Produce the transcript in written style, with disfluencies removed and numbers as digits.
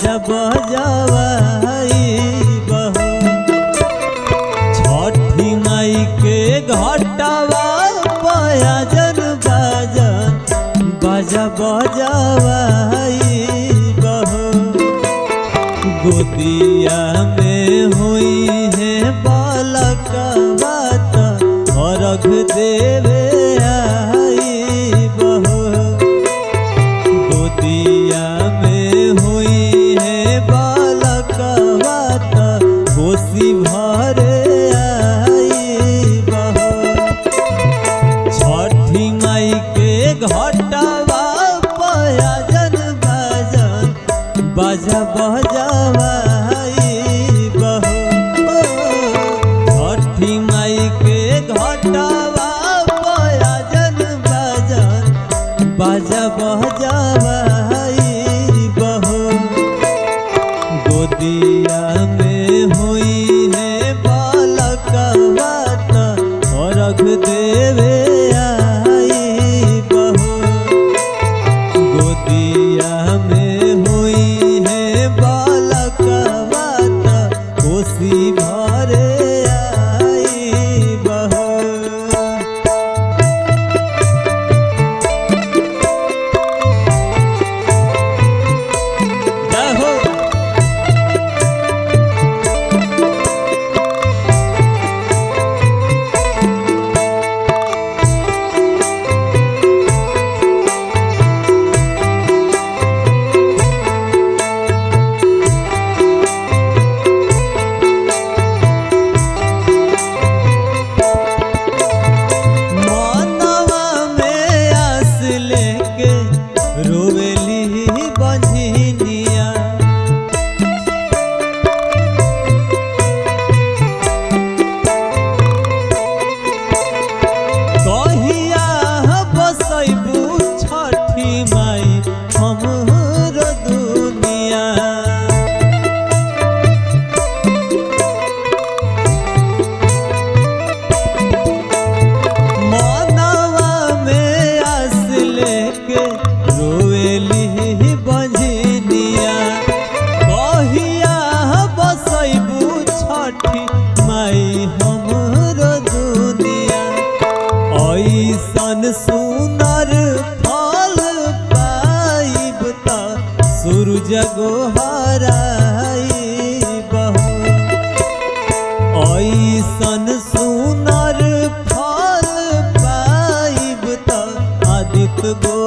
बाजा बजवाई बहो। छठी माई के घटवा पयाजन बाजन बाजा बजवाई बहो। गोदिया में हुई है बालकवा त अर्घ देवे आई बहो। गोदिया में हुई है बालकवा त कोसी भरे आई बहो। छठी माई के घटवा पयाजन बाजन बाजा बजवाई बहो। छठी माई के घटवा पयाजन बाजन बाजा बजवाई बहो। गोदिया में हुई है बालकवा त अर्घ देवे आई बहो। गोदिया में हुई है बालकवा त कोसी भरे आई बहो। रोवेली बंझनिया कहिया बसैबू छठी माई हमर दुनिया। मनवा में आस लेके रोवेली बंझनिया कहिया बसैबू छठी माई हमर दुनिया। ऐसन सुनर फल पाइब त सूरज गोहराई बहो। ऐसन सुनर फल पाइब त आदित्य गो